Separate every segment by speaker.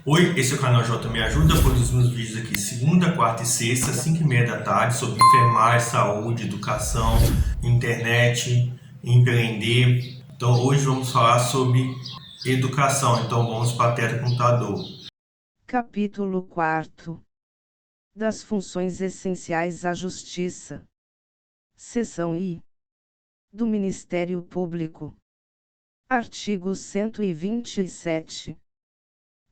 Speaker 1: Oi, esse é o canal J Me Ajuda, produzo meus vídeos aqui segunda, quarta e sexta, 5h30 da tarde, sobre enfermagem, saúde, educação, internet, empreender. Então hoje vamos falar sobre educação, então vamos para a tela do computador.
Speaker 2: Capítulo 4 das funções essenciais à Justiça. Seção I. Do Ministério Público. Artigo 127.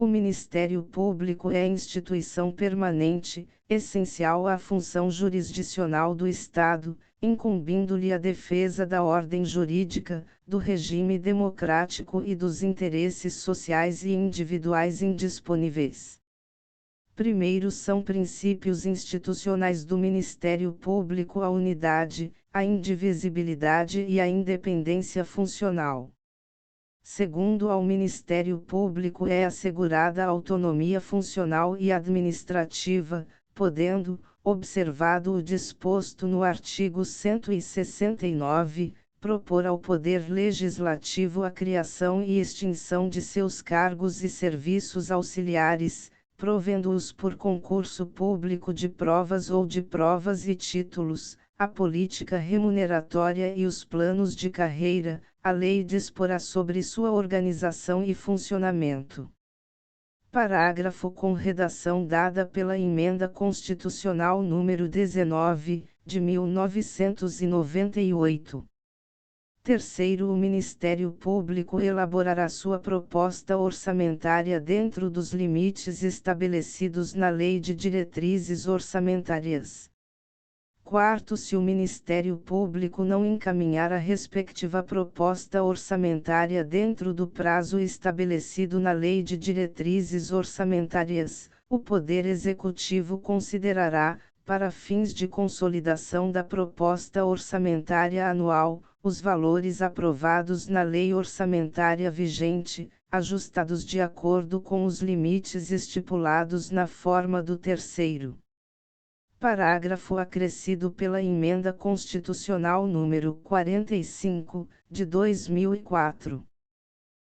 Speaker 2: O Ministério Público é instituição permanente, essencial à função jurisdicional do Estado, incumbindo-lhe a defesa da ordem jurídica, do regime democrático e dos interesses sociais e individuais indisponíveis. Primeiro são princípios institucionais do Ministério Público a unidade, a indivisibilidade e a independência funcional. Segundo, ao Ministério Público é assegurada a autonomia funcional e administrativa, podendo, observado o disposto no artigo 169, propor ao Poder Legislativo a criação e extinção de seus cargos e serviços auxiliares, provendo-os por concurso público de provas ou de provas e títulos, a política remuneratória e os planos de carreira. A lei disporá sobre sua organização e funcionamento. Parágrafo com redação dada pela Emenda Constitucional nº 19, de 1998. Terceiro, o Ministério Público elaborará sua proposta orçamentária dentro dos limites estabelecidos na Lei de Diretrizes Orçamentárias. Quarto, se o Ministério Público não encaminhar a respectiva proposta orçamentária dentro do prazo estabelecido na Lei de Diretrizes Orçamentárias, o Poder Executivo considerará, para fins de consolidação da proposta orçamentária anual, os valores aprovados na lei orçamentária vigente, ajustados de acordo com os limites estipulados na forma do terceiro parágrafo acrescido pela Emenda Constitucional número 45, de 2004.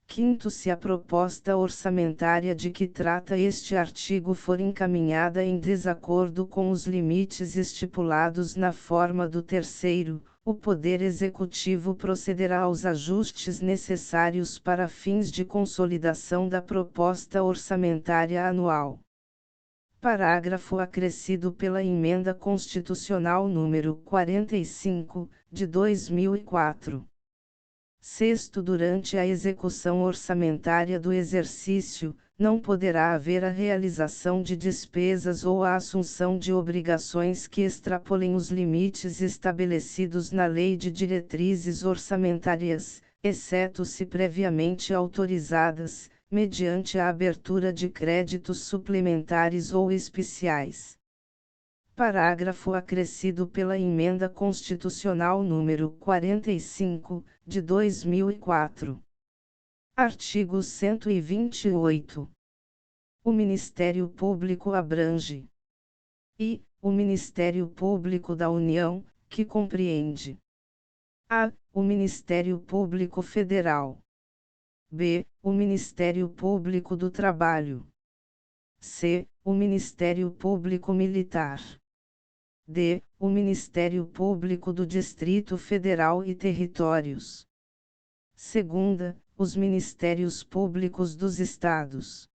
Speaker 2: Quinto, se a proposta orçamentária de que trata este artigo for encaminhada em desacordo com os limites estipulados na forma do terceiro, o Poder Executivo procederá aos ajustes necessários para fins de consolidação da proposta orçamentária anual. Parágrafo acrescido pela Emenda Constitucional número 45, de 2004. Sexto, durante a execução orçamentária do exercício, não poderá haver a realização de despesas ou a assunção de obrigações que extrapolem os limites estabelecidos na Lei de Diretrizes Orçamentárias, exceto se previamente autorizadas, mediante a abertura de créditos suplementares ou especiais. Parágrafo acrescido pela Emenda Constitucional número 45, de 2004. Artigo 128. O Ministério Público abrange: I. O Ministério Público da União, que compreende: A. O Ministério Público Federal. B. O Ministério Público do Trabalho. C. O Ministério Público Militar. D. O Ministério Público do Distrito Federal e Territórios. Segunda, os Ministérios Públicos dos Estados.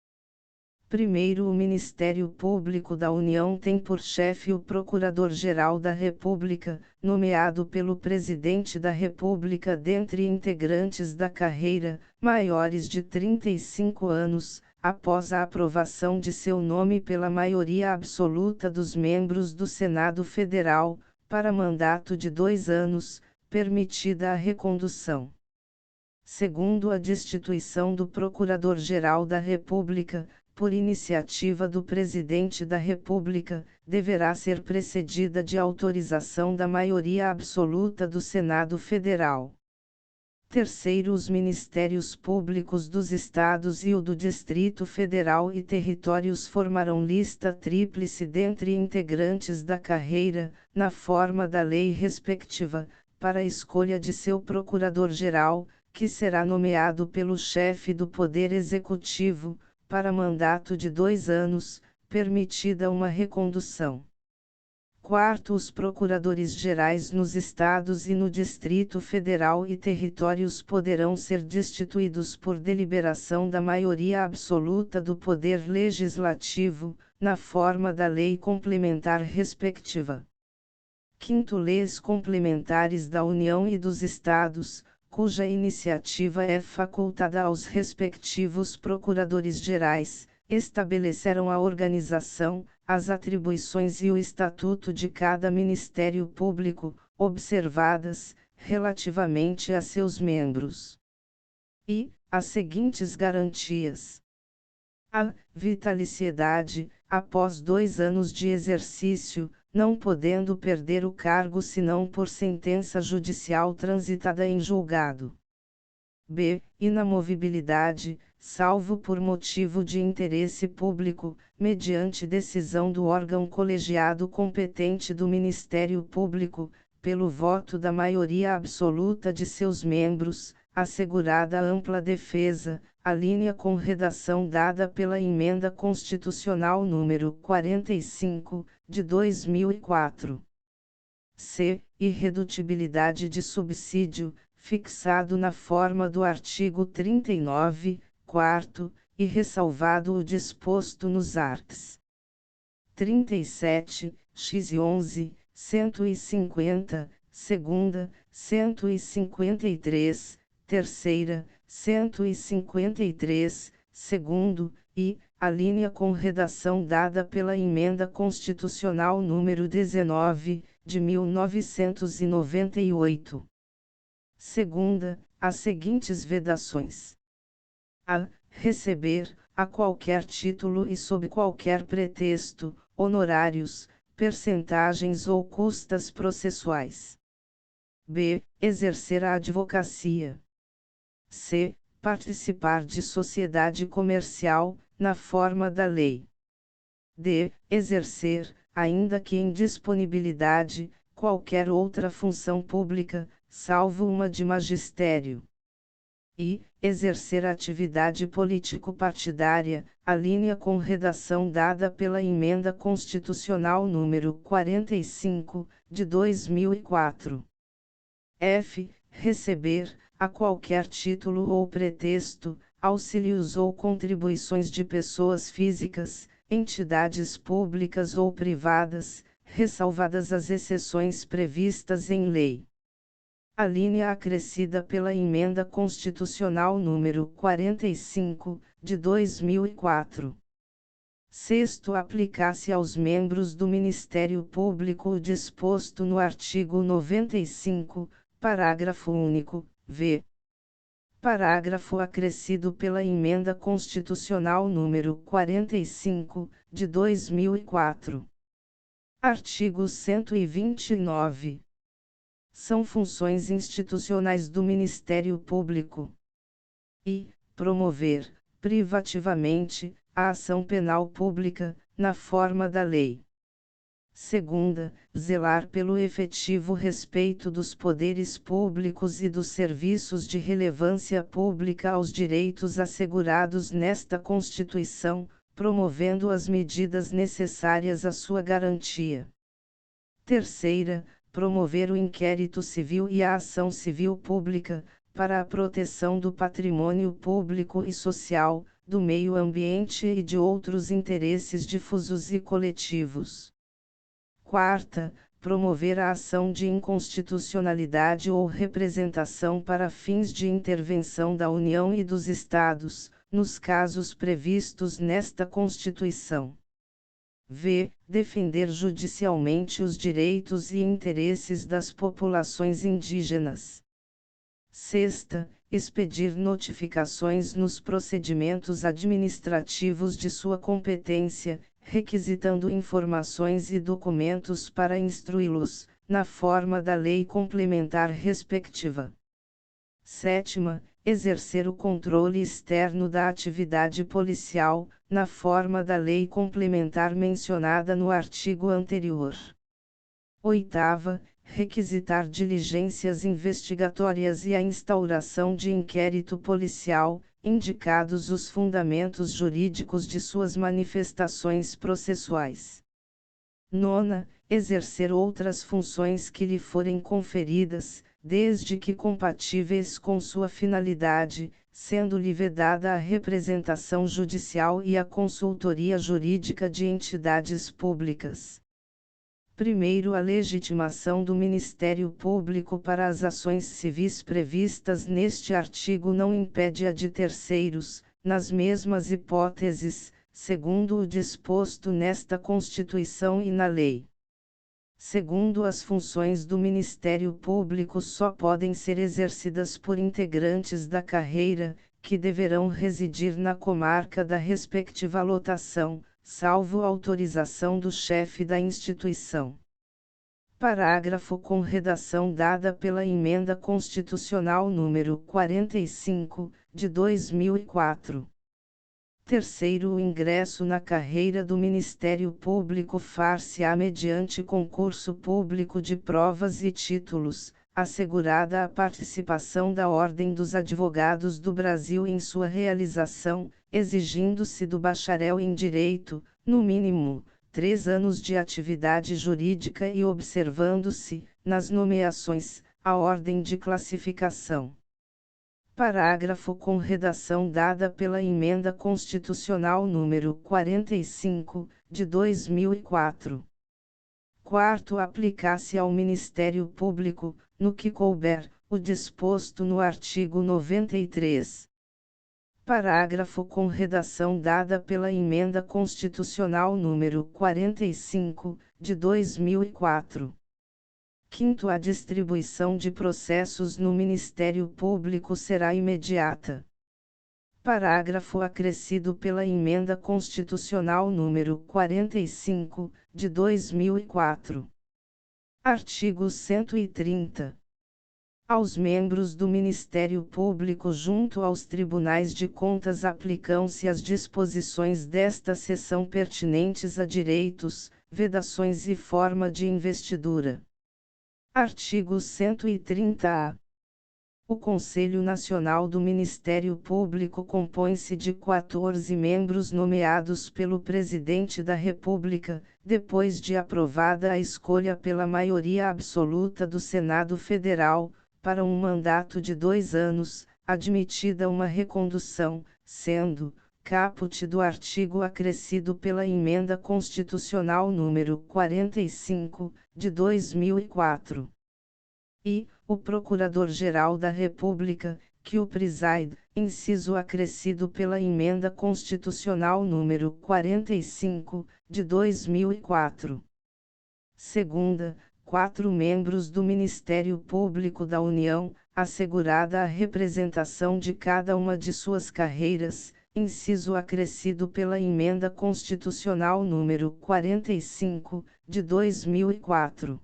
Speaker 2: Primeiro, o Ministério Público da União tem por chefe o Procurador-Geral da República, nomeado pelo Presidente da República dentre integrantes da carreira, maiores de 35 anos, após a aprovação de seu nome pela maioria absoluta dos membros do Senado Federal, para mandato de 2 anos, permitida a recondução. Segundo, a destituição do Procurador-Geral da República, por iniciativa do Presidente da República, deverá ser precedida de autorização da maioria absoluta do Senado Federal. Terceiro, os Ministérios Públicos dos Estados e o do Distrito Federal e Territórios formarão lista tríplice dentre integrantes da carreira, na forma da lei respectiva, para a escolha de seu Procurador-Geral, que será nomeado pelo chefe do Poder Executivo, para mandato de 2 anos, permitida uma recondução. Quarto, os procuradores-gerais nos estados e no Distrito Federal e territórios poderão ser destituídos por deliberação da maioria absoluta do Poder Legislativo, na forma da lei complementar respectiva. Quinto, leis complementares da União e dos Estados, cuja iniciativa é facultada aos respectivos procuradores-gerais, estabelecerão a organização, as atribuições e o estatuto de cada Ministério Público, observadas, relativamente a seus membros. E, as seguintes garantias. A vitaliciedade, após 2 anos de exercício, não podendo perder o cargo senão por sentença judicial transitada em julgado. B. Inamovibilidade, salvo por motivo de interesse público, mediante decisão do órgão colegiado competente do Ministério Público, pelo voto da maioria absoluta de seus membros, assegurada ampla defesa, alínea com redação dada pela Emenda Constitucional número 45, de 2004. C. Irredutibilidade de subsídio, fixado na forma do artigo 39, 4º, e ressalvado o disposto nos arts. 37, x e 11, 150, segunda, 153, terceira, 153, segundo, e, alínea com redação dada pela Emenda Constitucional número 19, de 1998. Segunda, as seguintes vedações. A. Receber, a qualquer título e sob qualquer pretexto, honorários, percentagens ou custas processuais. B. Exercer a advocacia. C. Participar de sociedade comercial, na forma da lei. D. Exercer, ainda que em disponibilidade, qualquer outra função pública, salvo uma de magistério. E. Exercer atividade político-partidária, alínea com redação dada pela Emenda Constitucional número 45, de 2004. F. Receber, a qualquer título ou pretexto, auxílios ou contribuições de pessoas físicas, entidades públicas ou privadas, ressalvadas as exceções previstas em lei. Alínea acrescida pela Emenda Constitucional número 45, de 2004. Sexto, aplicar-se aos membros do Ministério Público o disposto no artigo 95, parágrafo único, v. Parágrafo acrescido pela Emenda Constitucional número 45, de 2004. Artigo 129. São funções institucionais do Ministério Público. E. Promover, privativamente, a ação penal pública, na forma da lei. Segunda, zelar pelo efetivo respeito dos poderes públicos e dos serviços de relevância pública aos direitos assegurados nesta Constituição, promovendo as medidas necessárias à sua garantia. Terceira, promover o inquérito civil e a ação civil pública, para a proteção do patrimônio público e social, do meio ambiente e de outros interesses difusos e coletivos. Quarta, promover a ação de inconstitucionalidade ou representação para fins de intervenção da União e dos Estados, nos casos previstos nesta Constituição. V. Defender judicialmente os direitos e interesses das populações indígenas. Sexta, expedir notificações nos procedimentos administrativos de sua competência, requisitando informações e documentos para instruí-los, na forma da lei complementar respectiva. Sétima, exercer o controle externo da atividade policial, na forma da lei complementar mencionada no artigo anterior. Oitava, requisitar diligências investigatórias e a instauração de inquérito policial, indicados os fundamentos jurídicos de suas manifestações processuais. 9. Exercer outras funções que lhe forem conferidas, desde que compatíveis com sua finalidade, sendo-lhe vedada a representação judicial e a consultoria jurídica de entidades públicas. Primeiro, a legitimação do Ministério Público para as ações civis previstas neste artigo não impede a de terceiros, nas mesmas hipóteses, segundo o disposto nesta Constituição e na lei. Segundo, as funções do Ministério Público só podem ser exercidas por integrantes da carreira, que deverão residir na comarca da respectiva lotação, salvo autorização do chefe da instituição. Parágrafo com redação dada pela Emenda Constitucional número 45, de 2004. Terceiro, o ingresso na carreira do Ministério Público far-se-á mediante concurso público de provas e títulos, assegurada a participação da Ordem dos Advogados do Brasil em sua realização, exigindo-se do bacharel em Direito, no mínimo, 3 anos de atividade jurídica e observando-se, nas nomeações, a ordem de classificação. Parágrafo com redação dada pela Emenda Constitucional número 45, de 2004. Quarto, aplicar-se ao Ministério Público, no que couber, o disposto no artigo 93. Parágrafo com redação dada pela Emenda Constitucional número 45, de 2004. Quinto, a distribuição de processos no Ministério Público será imediata. Parágrafo acrescido pela Emenda Constitucional número 45, de 2004. Artigo 130. Aos membros do Ministério Público junto aos Tribunais de Contas aplicam-se as disposições desta seção pertinentes a direitos, vedações e forma de investidura. Artigo 130-A. O Conselho Nacional do Ministério Público compõe-se de 14 membros nomeados pelo Presidente da República, depois de aprovada a escolha pela maioria absoluta do Senado Federal, para um mandato de 2 anos, admitida uma recondução, sendo, caput do artigo acrescido pela Emenda Constitucional número 45, de 2004. E, o Procurador-Geral da República, que o preside, inciso acrescido pela Emenda Constitucional número 45, de 2004. Segunda, 4 membros do Ministério Público da União, assegurada a representação de cada uma de suas carreiras, inciso acrescido pela Emenda Constitucional número 45, de 2004.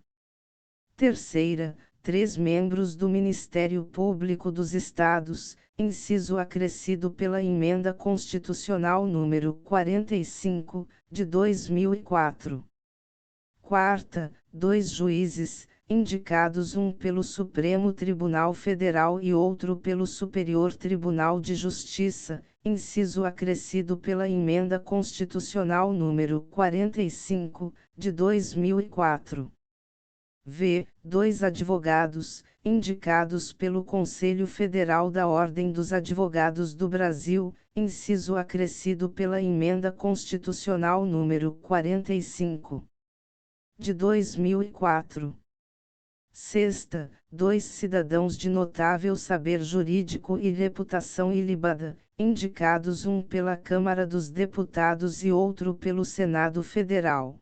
Speaker 2: Terceira, 3 membros do Ministério Público dos Estados, inciso acrescido pela Emenda Constitucional número 45, de 2004. Quarta, 2 juízes, indicados um pelo Supremo Tribunal Federal e outro pelo Superior Tribunal de Justiça, inciso acrescido pela Emenda Constitucional número 45, de 2004. V. 2 advogados, indicados pelo Conselho Federal da Ordem dos Advogados do Brasil, inciso acrescido pela Emenda Constitucional número 45. De 2004. Sexta, 2 cidadãos de notável saber jurídico e reputação ilibada, indicados um pela Câmara dos Deputados e outro pelo Senado Federal.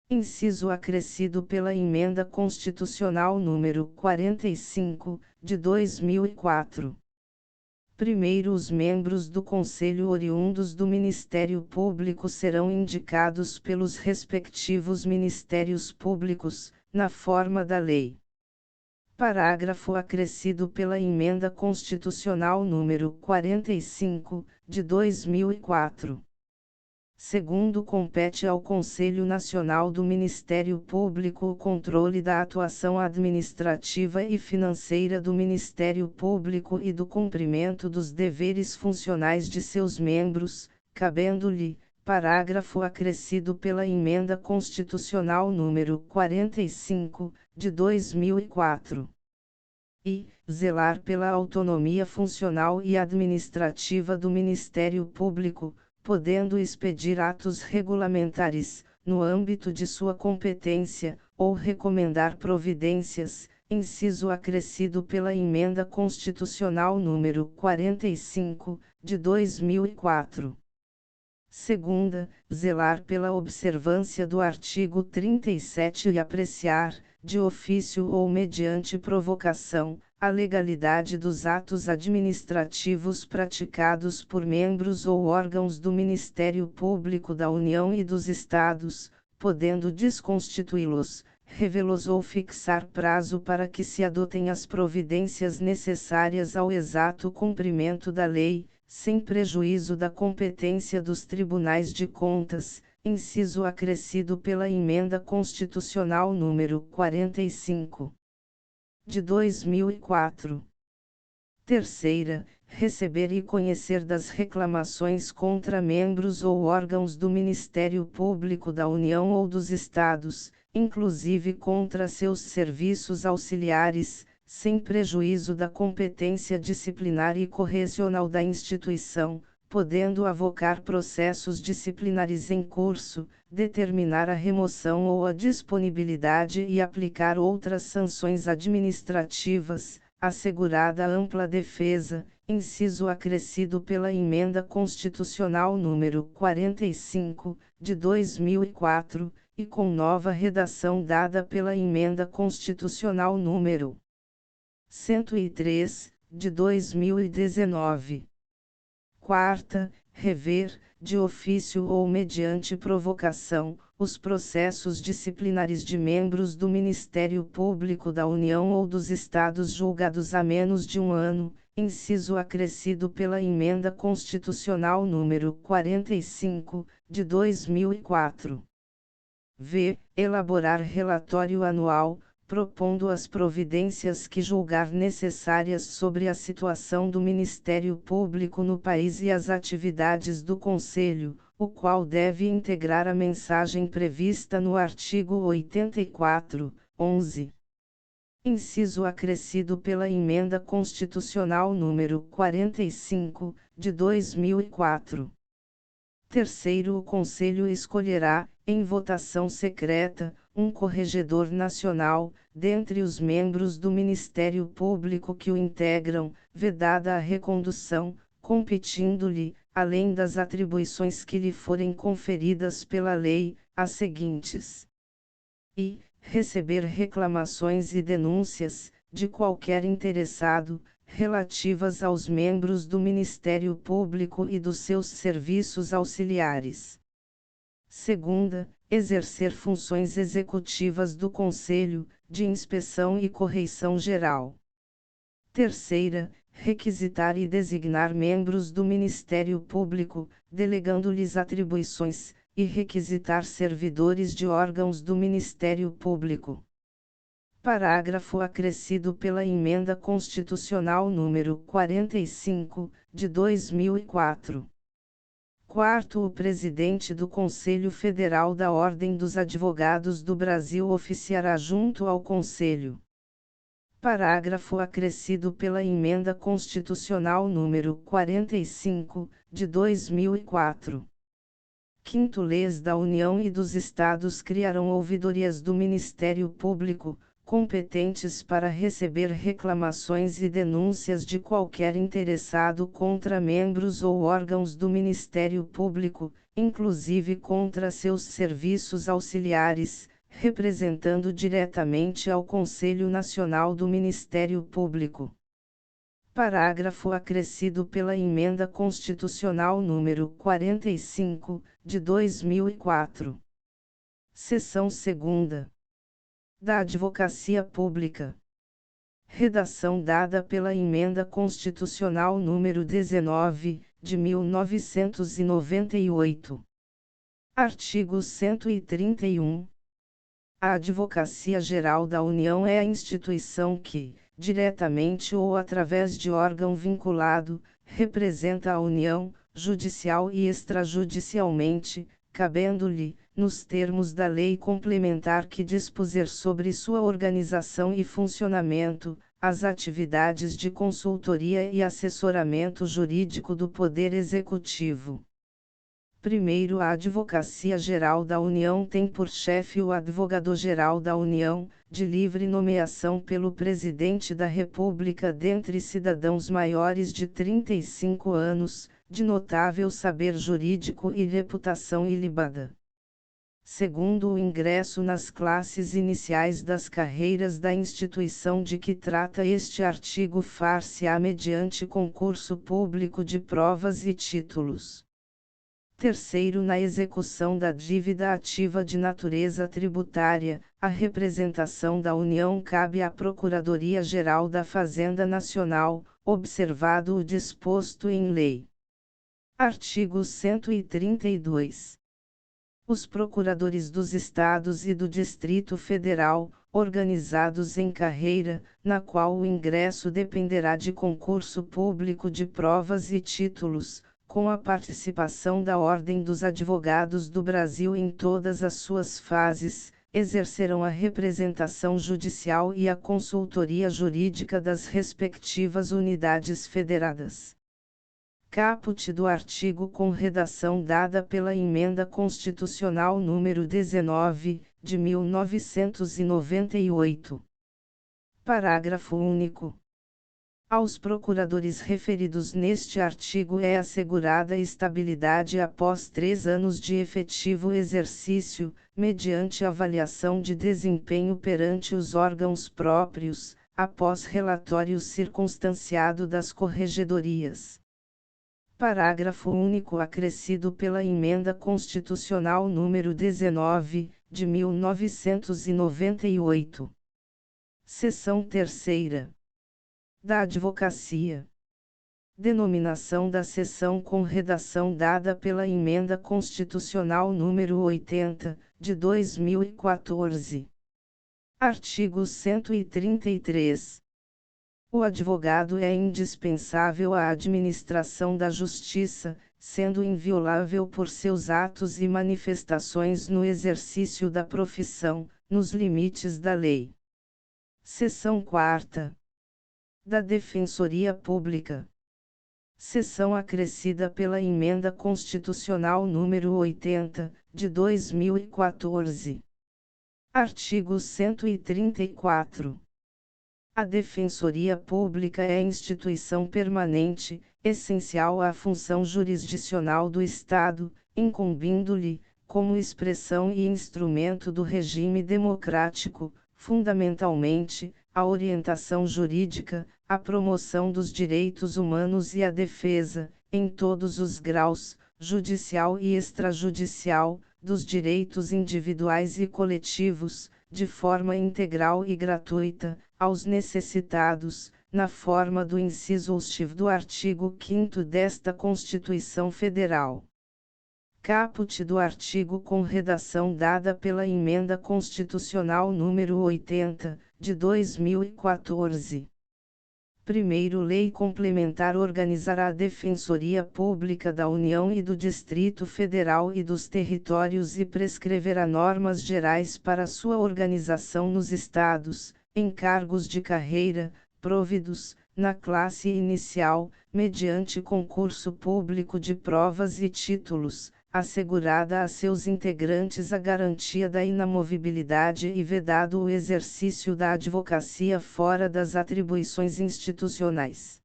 Speaker 2: Inciso acrescido pela Emenda Constitucional número 45, de 2004. Primeiro, os membros do Conselho oriundos do Ministério Público serão indicados pelos respectivos Ministérios Públicos, na forma da lei. Parágrafo acrescido pela Emenda Constitucional número 45, de 2004. Segundo, compete ao Conselho Nacional do Ministério Público o controle da atuação administrativa e financeira do Ministério Público e do cumprimento dos deveres funcionais de seus membros, cabendo-lhe, parágrafo acrescido pela Emenda Constitucional número 45, de 2004. E zelar pela autonomia funcional e administrativa do Ministério Público, podendo expedir atos regulamentares, no âmbito de sua competência, ou recomendar providências, inciso acrescido pela Emenda Constitucional número 45, de 2004. Segunda, zelar pela observância do artigo 37 e apreciar, de ofício ou mediante provocação, a legalidade dos atos administrativos praticados por membros ou órgãos do Ministério Público da União e dos Estados, podendo desconstituí-los, revê-los ou fixar prazo para que se adotem as providências necessárias ao exato cumprimento da lei, sem prejuízo da competência dos tribunais de contas, inciso acrescido pela Emenda Constitucional número 45. De 2004. Terceira, receber e conhecer das reclamações contra membros ou órgãos do Ministério Público da União ou dos Estados, inclusive contra seus serviços auxiliares, sem prejuízo da competência disciplinar e correcional da instituição, podendo avocar processos disciplinares em curso, determinar a remoção ou a disponibilidade e aplicar outras sanções administrativas, assegurada ampla defesa, inciso acrescido pela Emenda Constitucional número 45, de 2004, e com nova redação dada pela Emenda Constitucional número 103, de 2019. Quarta, rever, de ofício ou mediante provocação, os processos disciplinares de membros do Ministério Público da União ou dos Estados julgados há menos de um ano, inciso acrescido pela Emenda Constitucional número 45, de 2004. V. Elaborar relatório anual, propondo as providências que julgar necessárias sobre a situação do Ministério Público no país e as atividades do Conselho, o qual deve integrar a mensagem prevista no artigo 84, 11. Inciso acrescido pela Emenda Constitucional número 45, de 2004. Terceiro, o Conselho escolherá, em votação secreta, um corregedor nacional, dentre os membros do Ministério Público que o integram, vedada a recondução, competindo-lhe, além das atribuições que lhe forem conferidas pela lei, as seguintes: e receber reclamações e denúncias, de qualquer interessado, relativas aos membros do Ministério Público e dos seus serviços auxiliares. Segunda, exercer funções executivas do Conselho, de inspeção e correição geral. Terceira, requisitar e designar membros do Ministério Público, delegando-lhes atribuições, e requisitar servidores de órgãos do Ministério Público. Parágrafo acrescido pela Emenda Constitucional número 45, de 2004. Quarto, o presidente do Conselho Federal da Ordem dos Advogados do Brasil oficiará junto ao Conselho. Parágrafo acrescido pela Emenda Constitucional número 45, de 2004. Quinto, leis da União e dos Estados criarão ouvidorias do Ministério Público, competentes para receber reclamações e denúncias de qualquer interessado contra membros ou órgãos do Ministério Público, inclusive contra seus serviços auxiliares, representando diretamente ao Conselho Nacional do Ministério Público. Parágrafo acrescido pela Emenda Constitucional número 45, de 2004. Seção 2ª. Da Advocacia Pública. Redação dada pela Emenda Constitucional número 19, de 1998. Artigo 131. A Advocacia Geral da União é a instituição que, diretamente ou através de órgão vinculado, representa a União, judicial e extrajudicialmente, cabendo-lhe, nos termos da lei complementar que dispuser sobre sua organização e funcionamento, as atividades de consultoria e assessoramento jurídico do Poder Executivo. Primeiro, a Advocacia Geral da União tem por chefe o Advogado-Geral da União, de livre nomeação pelo Presidente da República dentre cidadãos maiores de 35 anos, de notável saber jurídico e reputação ilibada. Segundo, o ingresso nas classes iniciais das carreiras da instituição de que trata este artigo far-se-á mediante concurso público de provas e títulos. Terceiro, na execução da dívida ativa de natureza tributária, a representação da União cabe à Procuradoria-Geral da Fazenda Nacional, observado o disposto em lei. Artigo 132. Os procuradores dos Estados e do Distrito Federal, organizados em carreira, na qual o ingresso dependerá de concurso público de provas e títulos, com a participação da Ordem dos Advogados do Brasil em todas as suas fases, exercerão a representação judicial e a consultoria jurídica das respectivas unidades federadas. Caput do artigo com redação dada pela Emenda Constitucional nº 19, de 1998. Parágrafo único. Aos procuradores referidos neste artigo é assegurada estabilidade após 3 anos de efetivo exercício, mediante avaliação de desempenho perante os órgãos próprios, após relatório circunstanciado das corregedorias. Parágrafo único acrescido pela Emenda Constitucional nº 19, de 1998. Seção 3ª. Da Advocacia. Denominação da seção com redação dada pela Emenda Constitucional nº 80, de 2014. Artigo 133. O advogado é indispensável à administração da justiça, sendo inviolável por seus atos e manifestações no exercício da profissão, nos limites da lei. Seção 4ª. Da Defensoria Pública. Seção acrescida pela Emenda Constitucional nº 80, de 2014. Artigo 134. A Defensoria Pública é instituição permanente, essencial à função jurisdicional do Estado, incumbindo-lhe, como expressão e instrumento do regime democrático, fundamentalmente, a orientação jurídica, a promoção dos direitos humanos e a defesa, em todos os graus, judicial e extrajudicial, dos direitos individuais e coletivos, de forma integral e gratuita, aos necessitados, na forma do inciso último do artigo 5º desta Constituição Federal. Caput do artigo com redação dada pela Emenda Constitucional nº 80, de 2014. Primeiro, lei complementar organizará a Defensoria Pública da União e do Distrito Federal e dos Territórios e prescreverá normas gerais para sua organização nos estados, em cargos de carreira, providos, na classe inicial, mediante concurso público de provas e títulos, assegurada a seus integrantes a garantia da inamovibilidade e vedado o exercício da advocacia fora das atribuições institucionais.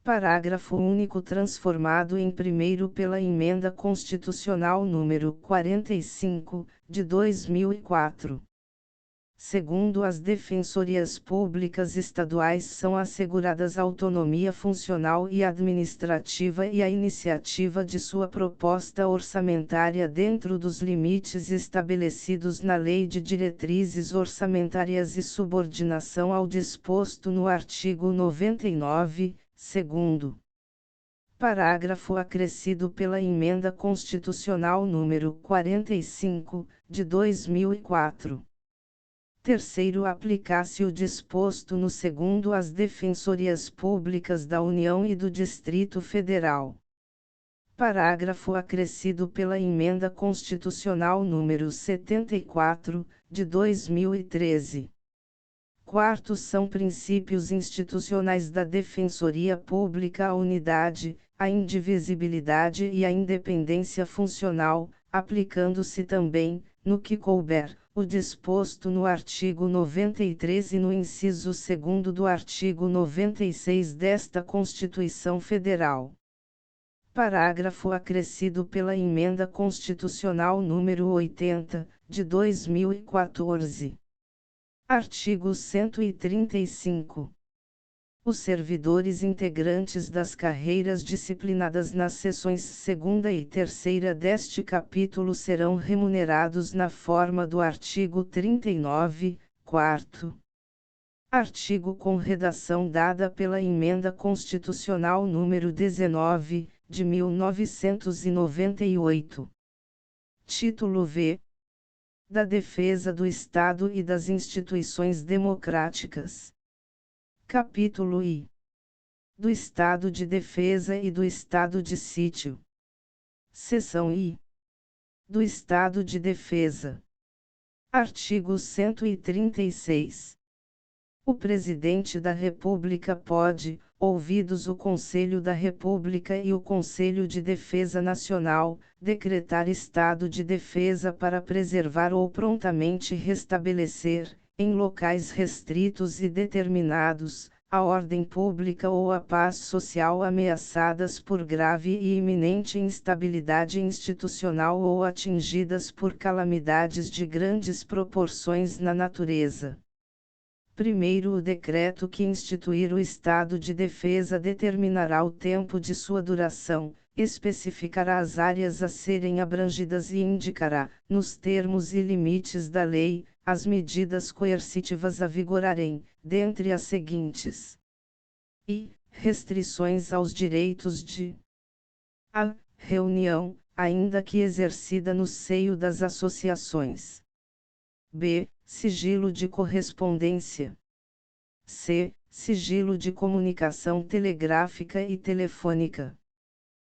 Speaker 2: Parágrafo único transformado em primeiro pela Emenda Constitucional nº 45, de 2004. Segundo, as defensorias públicas estaduais são asseguradas autonomia funcional e administrativa e a iniciativa de sua proposta orçamentária dentro dos limites estabelecidos na Lei de Diretrizes Orçamentárias e subordinação ao disposto no artigo 99, segundo Parágrafo acrescido pela Emenda Constitucional número 45, de 2004. Terceiro, aplicar-se o disposto no segundo às Defensorias Públicas da União e do Distrito Federal. Parágrafo acrescido pela Emenda Constitucional número 74, de 2013. Quarto, são princípios institucionais da Defensoria Pública a unidade, a indivisibilidade e a independência funcional, aplicando-se também, no que couber, o disposto no artigo 93 e no inciso 2º do artigo 96 desta Constituição Federal. Parágrafo acrescido pela Emenda Constitucional número 80, de 2014. Artigo 135. Os servidores integrantes das carreiras disciplinadas nas seções 2ª e 3ª deste capítulo serão remunerados na forma do artigo 39, 4º. Artigo com redação dada pela Emenda Constitucional número 19, de 1998. Título V. Da Defesa do Estado e das Instituições Democráticas. Capítulo I. Do Estado de Defesa e do Estado de Sítio. Seção I. Do Estado de Defesa. Artigo 136. O Presidente da República pode, ouvidos o Conselho da República e o Conselho de Defesa Nacional, decretar estado de defesa para preservar ou prontamente restabelecer, em locais restritos e determinados, a ordem pública ou a paz social ameaçadas por grave e iminente instabilidade institucional ou atingidas por calamidades de grandes proporções na natureza. Primeiro, o decreto que instituir o estado de defesa determinará o tempo de sua duração, especificará as áreas a serem abrangidas e indicará, nos termos e limites da lei, as medidas coercitivas a vigorarem, dentre as seguintes: i. Restrições aos direitos de a. Reunião, ainda que exercida no seio das associações. b. Sigilo de correspondência. c. Sigilo de comunicação telegráfica e telefônica.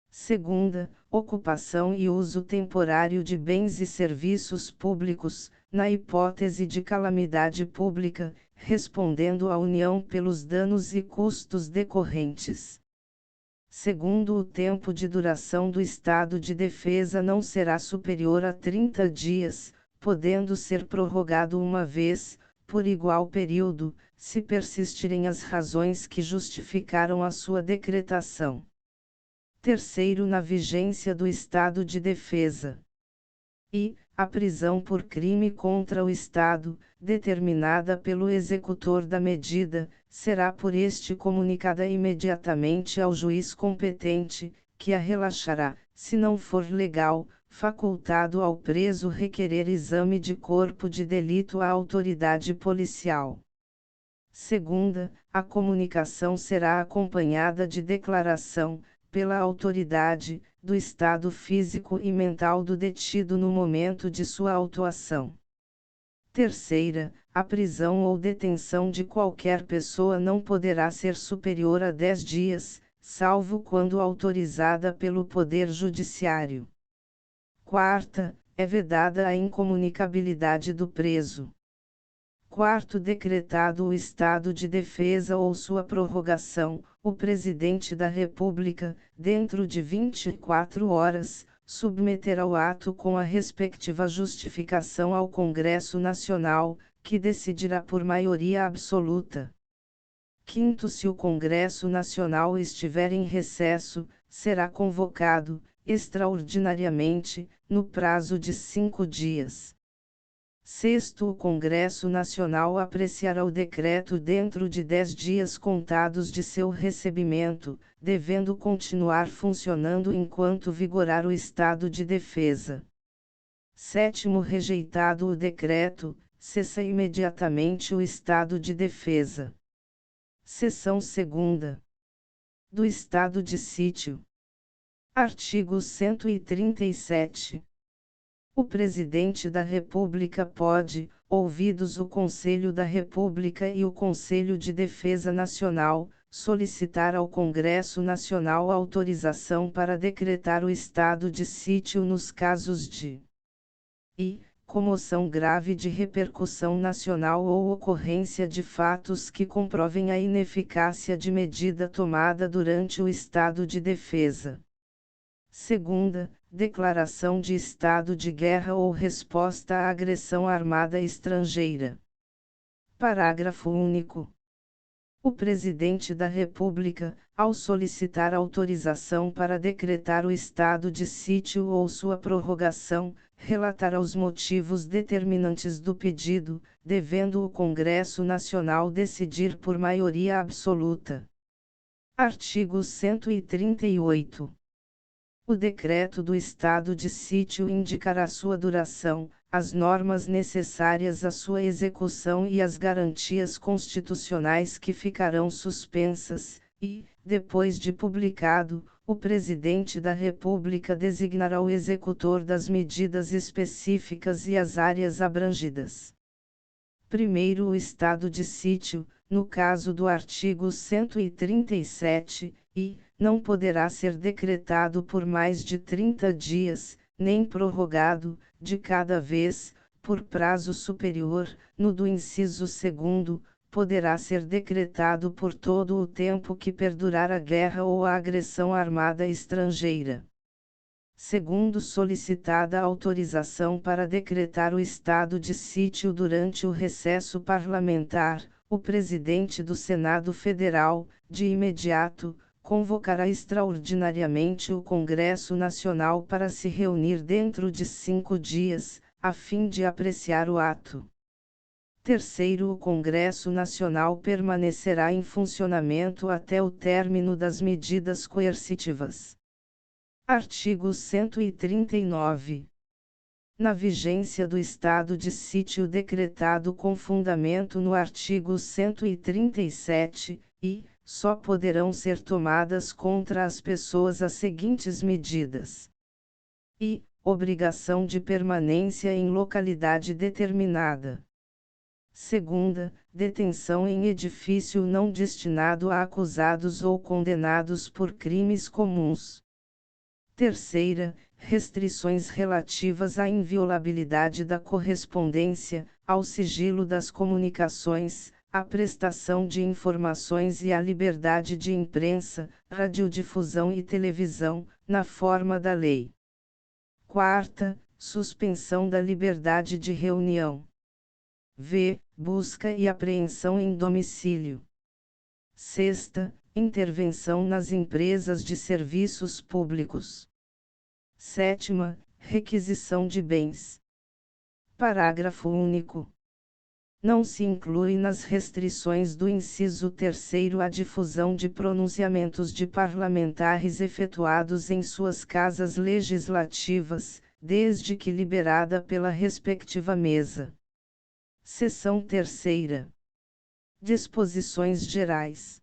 Speaker 2: Segunda, ocupação e uso temporário de bens e serviços públicos, na hipótese de calamidade pública, respondendo à União pelos danos e custos decorrentes. Segundo, o tempo de duração do estado de defesa não será superior a 30 dias, podendo ser prorrogado uma vez, por igual período, se persistirem as razões que justificaram a sua decretação. Terceiro, na vigência do estado de defesa. E, a prisão por crime contra o Estado, determinada pelo executor da medida, será por este comunicada imediatamente ao juiz competente, que a relaxará, se não for legal, facultado ao preso requerer exame de corpo de delito à autoridade policial. Segunda, a comunicação será acompanhada de declaração, pela autoridade, do estado físico e mental do detido no momento de sua autuação. Terceira, a prisão ou detenção de qualquer pessoa não poderá ser superior a 10 dias, salvo quando autorizada pelo Poder Judiciário. Quarta, é vedada a incomunicabilidade do preso. Quarto, decretado o estado de defesa ou sua prorrogação, o Presidente da República, dentro de 24 horas, submeterá o ato com a respectiva justificação ao Congresso Nacional, que decidirá por maioria absoluta. Quinto, se o Congresso Nacional estiver em recesso, será convocado, extraordinariamente, no prazo de 5 dias. Sexto, o Congresso Nacional apreciará o decreto dentro de 10 dias contados de seu recebimento, devendo continuar funcionando enquanto vigorar o estado de defesa. Sétimo, rejeitado o decreto, cessa imediatamente o estado de defesa. Seção 2ª. Do estado de sítio. Artigo 137. O Presidente da República pode, ouvidos o Conselho da República e o Conselho de Defesa Nacional, solicitar ao Congresso Nacional autorização para decretar o estado de sítio nos casos de comoção grave de repercussão nacional ou ocorrência de fatos que comprovem a ineficácia de medida tomada durante o estado de defesa. Segunda, declaração de estado de guerra ou resposta à agressão armada estrangeira. Parágrafo único. O Presidente da República, ao solicitar autorização para decretar o estado de sítio ou sua prorrogação, relatará os motivos determinantes do pedido, devendo o Congresso Nacional decidir por maioria absoluta. Artigo 138. O decreto do estado de sítio indicará sua duração, as normas necessárias à sua execução e as garantias constitucionais que ficarão suspensas, e, depois de publicado, o Presidente da República designará o executor das medidas específicas e as áreas abrangidas. Primeiro, o estado de sítio, no caso do artigo 137, não poderá ser decretado por mais de 30 dias, nem prorrogado, de cada vez, por prazo superior, no do inciso 2º, poderá ser decretado por todo o tempo que perdurar a guerra ou a agressão armada estrangeira. Segundo, solicitada autorização para decretar o estado de sítio durante o recesso parlamentar, o Presidente do Senado Federal, de imediato, convocará extraordinariamente o Congresso Nacional para se reunir dentro de 5 dias, a fim de apreciar o ato. Terceiro, o Congresso Nacional permanecerá em funcionamento até o término das medidas coercitivas. Artigo 139. Na vigência do estado de sítio decretado com fundamento no artigo 137, só poderão ser tomadas contra as pessoas as seguintes medidas: obrigação de permanência em localidade determinada. Segunda, detenção em edifício não destinado a acusados ou condenados por crimes comuns. Terceira, restrições relativas à inviolabilidade da correspondência, ao sigilo das comunicações, à prestação de informações e à liberdade de imprensa, radiodifusão e televisão, na forma da lei. Quarta, suspensão da liberdade de reunião. Busca e apreensão em domicílio. Sexta, intervenção nas empresas de serviços públicos. Sétima, requisição de bens. Parágrafo único. Não se inclui nas restrições do inciso 3º a difusão de pronunciamentos de parlamentares efetuados em suas casas legislativas, desde que liberada pela respectiva mesa. Seção 3ª. Disposições gerais.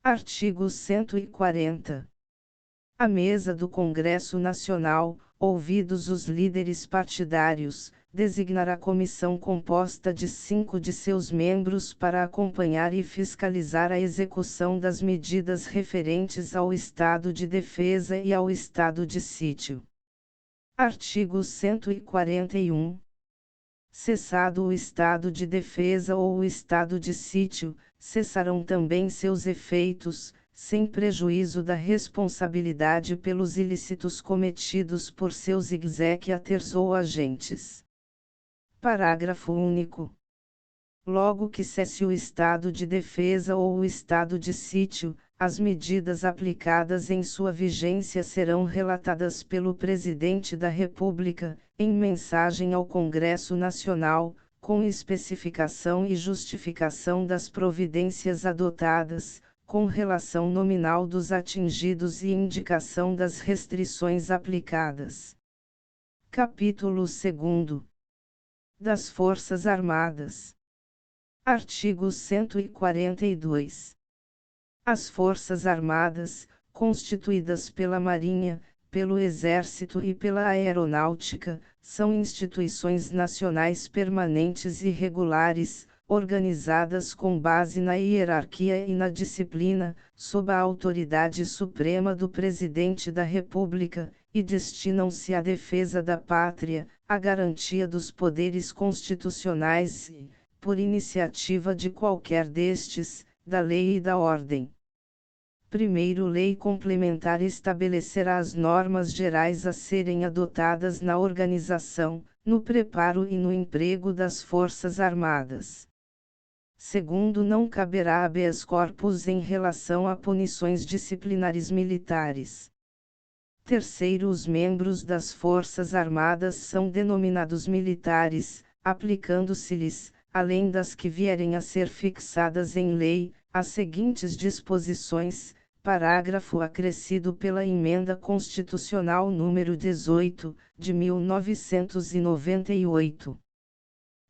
Speaker 2: Artigo 140. A mesa do Congresso Nacional, ouvidos os líderes partidários, designará comissão composta de 5 de seus membros para acompanhar e fiscalizar a execução das medidas referentes ao estado de defesa e ao estado de sítio. Artigo 141. Cessado o estado de defesa ou o estado de sítio, cessarão também seus efeitos, sem prejuízo da responsabilidade pelos ilícitos cometidos por seus exequaturs ou agentes. Parágrafo único. Logo que cesse o estado de defesa ou o estado de sítio, as medidas aplicadas em sua vigência serão relatadas pelo Presidente da República, em mensagem ao Congresso Nacional, com especificação e justificação das providências adotadas, com relação nominal dos atingidos e indicação das restrições aplicadas. Capítulo 2. Das Forças Armadas. Artigo 142. As Forças Armadas, constituídas pela Marinha, pelo Exército e pela Aeronáutica, são instituições nacionais permanentes e regulares, organizadas com base na hierarquia e na disciplina, sob a autoridade suprema do Presidente da República, e destinam-se à defesa da pátria, à garantia dos poderes constitucionais e, por iniciativa de qualquer destes, da lei e da ordem. Primeiro, lei complementar estabelecerá as normas gerais a serem adotadas na organização, no preparo e no emprego das Forças Armadas. Segundo, não caberá habeas corpus em relação a punições disciplinares militares. Terceiro, os membros das Forças Armadas são denominados militares, aplicando-se-lhes, além das que vierem a ser fixadas em lei, as seguintes disposições, parágrafo acrescido pela Emenda Constitucional número 18, de 1998.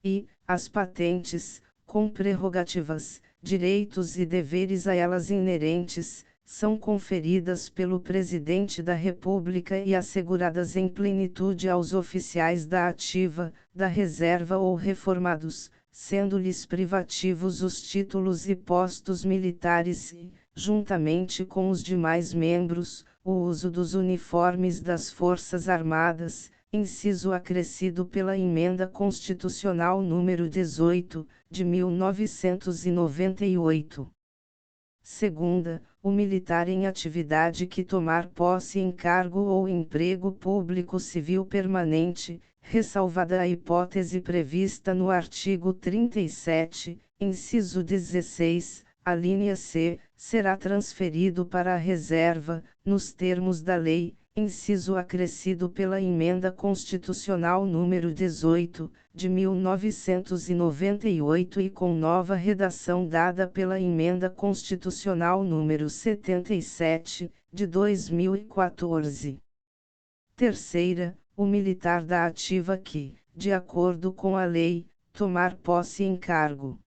Speaker 2: E, as patentes, com prerrogativas, direitos e deveres a elas inerentes, são conferidas pelo Presidente da República e asseguradas em plenitude aos oficiais da ativa, da reserva ou reformados, sendo-lhes privativos os títulos e postos militares e, juntamente com os demais membros, o uso dos uniformes das Forças Armadas, inciso acrescido pela Emenda Constitucional número 18, de 1998. Segunda, o militar em atividade que tomar posse em cargo ou emprego público civil permanente, ressalvada a hipótese prevista no artigo 37, inciso 16, alínea C, será transferido para a reserva, nos termos da lei, inciso acrescido pela Emenda Constitucional número 18, de 1998 e com nova redação dada pela Emenda Constitucional número 77, de 2014. Terceira, o militar da ativa que, de acordo com a lei, tomar posse em cargo,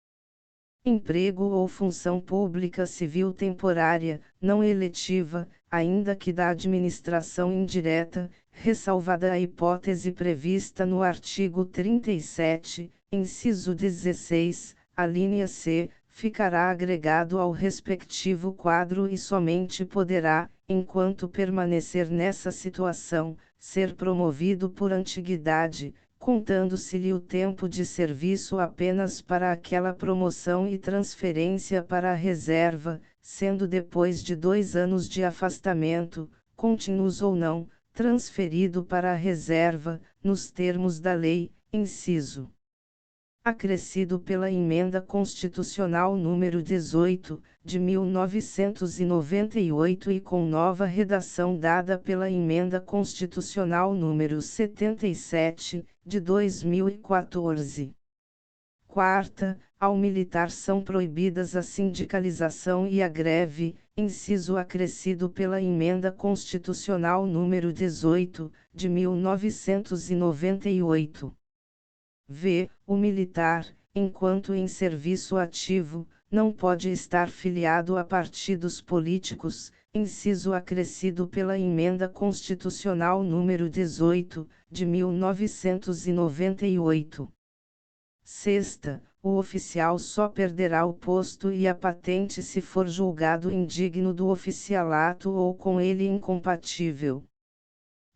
Speaker 2: emprego ou função pública civil temporária, não eletiva, ainda que da administração indireta, ressalvada a hipótese prevista no artigo 37, inciso 16, alínea C, ficará agregado ao respectivo quadro e somente poderá, enquanto permanecer nessa situação, ser promovido por antiguidade, contando-se-lhe o tempo de serviço apenas para aquela promoção e transferência para a reserva, sendo depois de 2 anos de afastamento, contínuos ou não, transferido para a reserva, nos termos da lei, inciso acrescido pela Emenda Constitucional número 18, de 1998 e com nova redação dada pela Emenda Constitucional número 77, de 2014. Quarta, ao militar são proibidas a sindicalização e a greve, inciso acrescido pela Emenda Constitucional número 18, de 1998. V. O militar, enquanto em serviço ativo, não pode estar filiado a partidos políticos, inciso acrescido pela Emenda Constitucional número 18, de 1998. Sexta, o oficial só perderá o posto e a patente se for julgado indigno do oficialato ou com ele incompatível,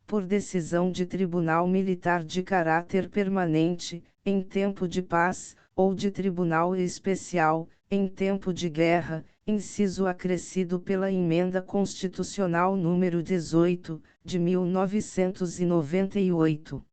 Speaker 2: por decisão de tribunal militar de caráter permanente, em tempo de paz, ou de tribunal especial, em tempo de guerra, inciso acrescido pela Emenda Constitucional número 18, de 1998.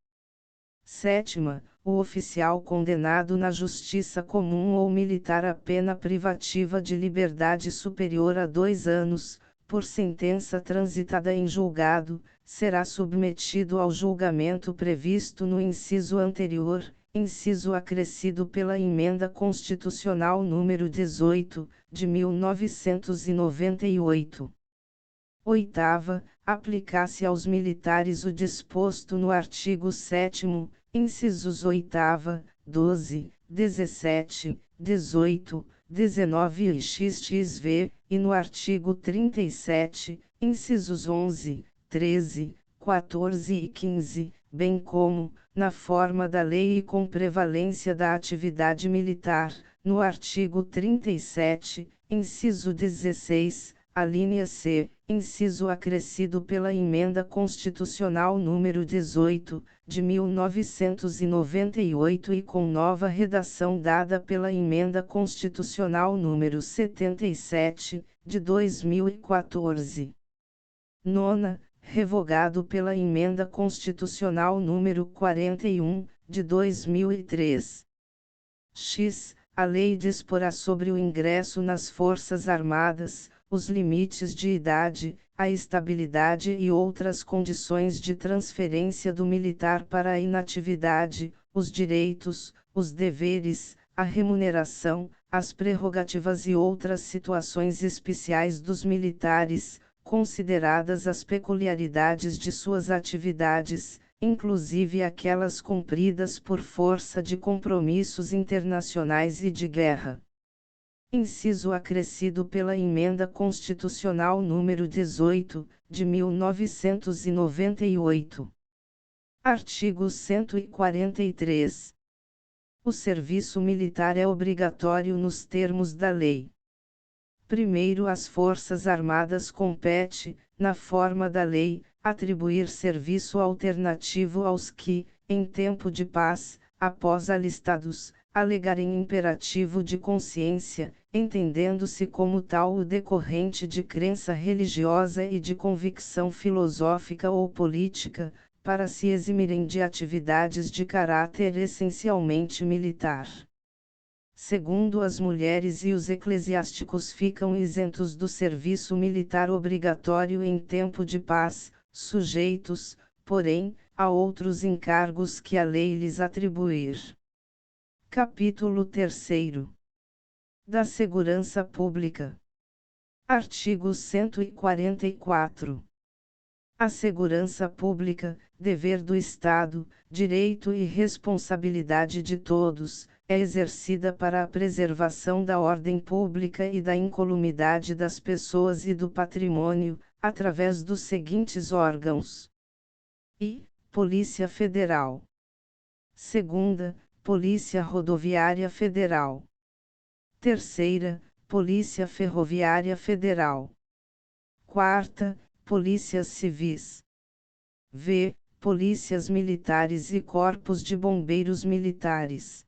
Speaker 2: Sétima, o oficial condenado na justiça comum ou militar a pena privativa de liberdade superior a 2 anos, por sentença transitada em julgado, será submetido ao julgamento previsto no inciso anterior, inciso acrescido pela Emenda Constitucional número 18, de 1998. Oitava, aplicar-se aos militares o disposto no artigo 7º, incisos 8ª, 12, 17, 18, 19 e xxv, e no artigo 37, incisos 11, 13, 14 e 15, bem como, na forma da lei e com prevalência da atividade militar, no artigo 37, inciso 16, a linha C, inciso acrescido pela Emenda Constitucional número 18, de 1998 e com nova redação dada pela Emenda Constitucional número 77, de 2014. Nona, revogado pela Emenda Constitucional número 41, de 2003. X. A lei disporá sobre o ingresso nas Forças Armadas, os limites de idade, a estabilidade e outras condições de transferência do militar para a inatividade, os direitos, os deveres, a remuneração, as prerrogativas e outras situações especiais dos militares, consideradas as peculiaridades de suas atividades, inclusive aquelas cumpridas por força de compromissos internacionais e de guerra. Inciso acrescido pela Emenda Constitucional número 18, de 1998. Artigo 143. O serviço militar é obrigatório nos termos da lei. Primeiro, às Forças Armadas compete, na forma da lei, atribuir serviço alternativo aos que, em tempo de paz, após alistados, alegarem imperativo de consciência, entendendo-se como tal o decorrente de crença religiosa e de convicção filosófica ou política, para se eximirem de atividades de caráter essencialmente militar. Segundo, as mulheres e os eclesiásticos ficam isentos do serviço militar obrigatório em tempo de paz, sujeitos, porém, a outros encargos que a lei lhes atribuir. Capítulo 3. Da Segurança Pública. Artigo 144. A segurança pública, dever do Estado, direito e responsabilidade de todos, é exercida para a preservação da ordem pública e da incolumidade das pessoas e do patrimônio, através dos seguintes órgãos: I. Polícia Federal. Segunda, Polícia Rodoviária Federal. Terceira, Polícia Ferroviária Federal. Quarta, Polícias Civis. V. Polícias Militares e Corpos de Bombeiros Militares.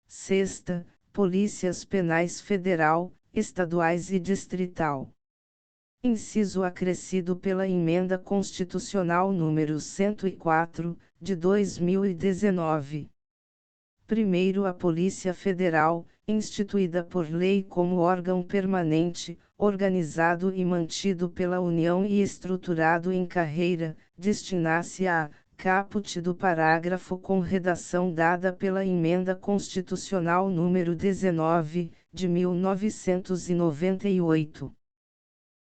Speaker 2: Sexta, Polícias Penais Federal, Estaduais e Distrital. Inciso acrescido pela Emenda Constitucional número 104, de 2019. Primeiro, a Polícia Federal, instituída por lei como órgão permanente, organizado e mantido pela União e estruturado em carreira, destina-se a caput do parágrafo com redação dada pela Emenda Constitucional número 19, de 1998.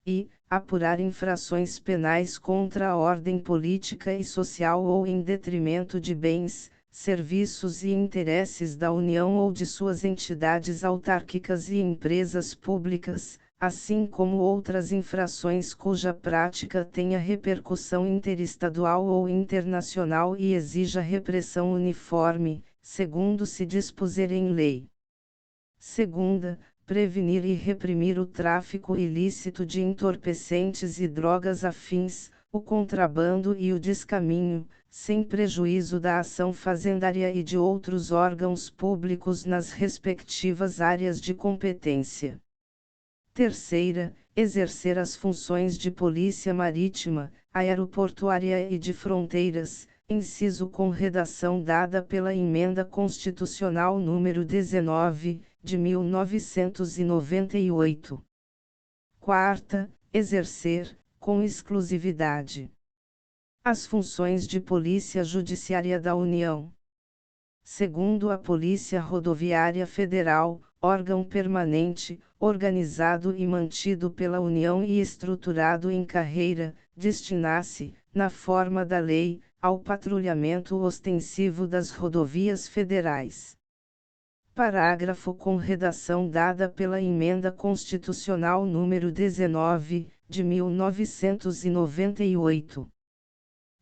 Speaker 2: E apurar infrações penais contra a ordem política e social ou em detrimento de bens, serviços e interesses da União ou de suas entidades autárquicas e empresas públicas, assim como outras infrações cuja prática tenha repercussão interestadual ou internacional e exija repressão uniforme, segundo se dispuser em lei. Segunda, prevenir e reprimir o tráfico ilícito de entorpecentes e drogas afins, o contrabando e o descaminho, sem prejuízo da ação fazendária e de outros órgãos públicos nas respectivas áreas de competência. Terceira, exercer as funções de polícia marítima, aeroportuária e de fronteiras, inciso com redação dada pela Emenda Constitucional número 19, de 1998. Quarta, exercer, com exclusividade, as funções de Polícia Judiciária da União. Segundo, a Polícia Rodoviária Federal, órgão permanente, organizado e mantido pela União e estruturado em carreira, destina-se, na forma da lei, ao patrulhamento ostensivo das rodovias federais. Parágrafo com redação dada pela Emenda Constitucional número 19, de 1998.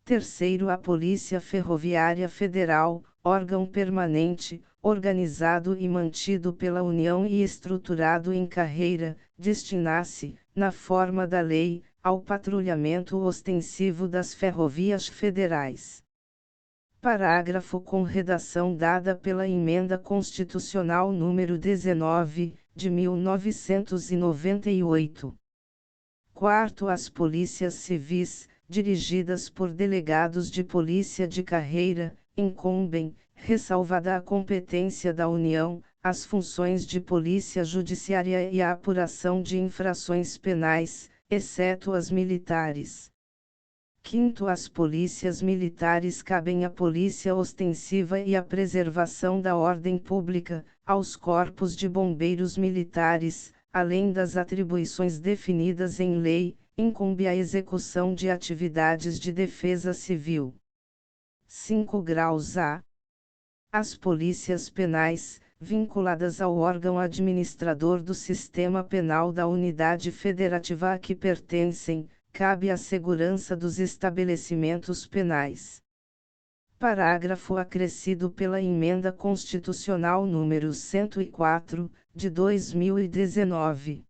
Speaker 2: Terceiro, a Polícia Ferroviária Federal, órgão permanente, organizado e mantido pela União e estruturado em carreira, destina-se, na forma da lei, ao patrulhamento ostensivo das ferrovias federais. Parágrafo com redação dada pela Emenda Constitucional número 19, de 1998. Quarto, as polícias civis, dirigidas por delegados de polícia de carreira, incumbem, ressalvada a competência da União, as funções de polícia judiciária e a apuração de infrações penais, exceto as militares. Quinto, as polícias militares cabem à polícia ostensiva e à preservação da ordem pública, aos corpos de bombeiros militares, além das atribuições definidas em lei, incumbe a execução de atividades de defesa civil. 5 graus A. As polícias penais, vinculadas ao órgão administrador do sistema penal da unidade federativa a que pertencem, cabe a segurança dos estabelecimentos penais. Parágrafo acrescido pela Emenda Constitucional número 104, de 2019.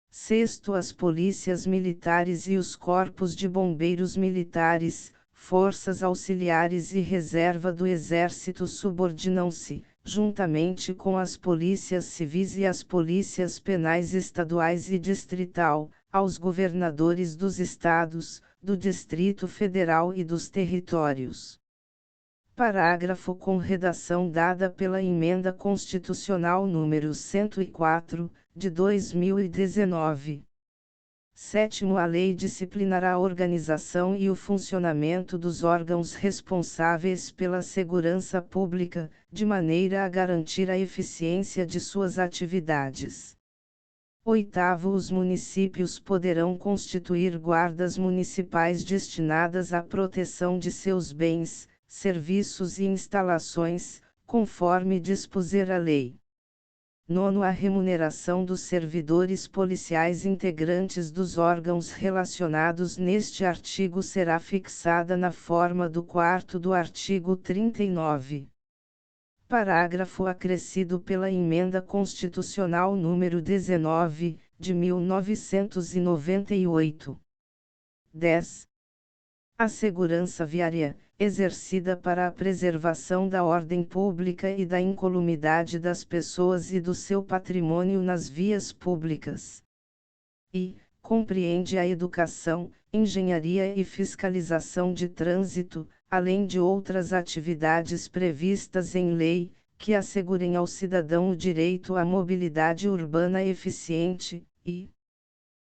Speaker 2: Sexto, as polícias militares e os corpos de bombeiros militares, forças auxiliares e reserva do Exército subordinam-se, juntamente com as polícias civis e as polícias penais estaduais e distrital, aos governadores dos estados, do Distrito Federal e dos territórios. Parágrafo com redação dada pela Emenda Constitucional número 104, de 2019. Sétimo, a lei disciplinará a organização e o funcionamento dos órgãos responsáveis pela segurança pública, de maneira a garantir a eficiência de suas atividades. Oitavo, os municípios poderão constituir guardas municipais destinadas à proteção de seus bens, serviços e instalações, conforme dispuser a lei. Nono, a remuneração dos servidores policiais integrantes dos órgãos relacionados neste artigo será fixada na forma do quarto do artigo 39. Parágrafo acrescido pela Emenda Constitucional número 19, de 1998. 10. A segurança viária, exercida para a preservação da ordem pública e da incolumidade das pessoas e do seu patrimônio nas vias públicas. E, compreende a educação, engenharia e fiscalização de trânsito, além de outras atividades previstas em lei, que assegurem ao cidadão o direito à mobilidade urbana eficiente, e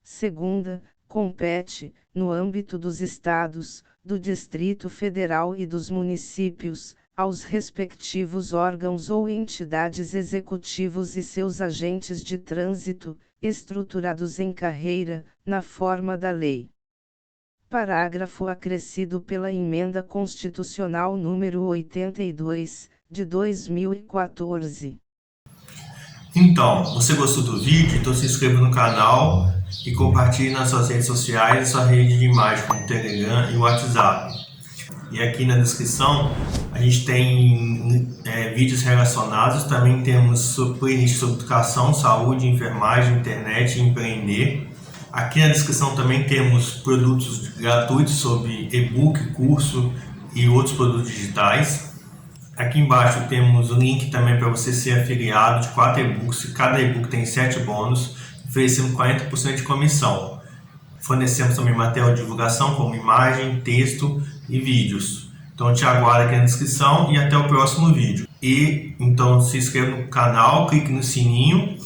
Speaker 2: segunda, compete, no âmbito dos estados, do Distrito Federal e dos municípios, aos respectivos órgãos ou entidades executivos e seus agentes de trânsito, estruturados em carreira, na forma da lei. Parágrafo acrescido pela Emenda Constitucional número 82, de 2014.
Speaker 1: Então, você gostou do vídeo? Então se inscreva no canal e compartilhe nas suas redes sociais e sua rede de imagem como o Telegram e o WhatsApp. E aqui na descrição a gente tem vídeos relacionados, também temos playlist sobre educação, saúde, enfermagem, internet e empreender. Aqui na descrição também temos produtos gratuitos sobre e-book, curso e outros produtos digitais. Aqui embaixo temos o link também para você ser afiliado de 4 e-books. Cada e-book tem 7 bônus, oferecendo 40% de comissão. Fornecemos também material de divulgação como imagem, texto e vídeos. Então eu te aguardo aqui na descrição e até o próximo vídeo. E então se inscreva no canal, clique no sininho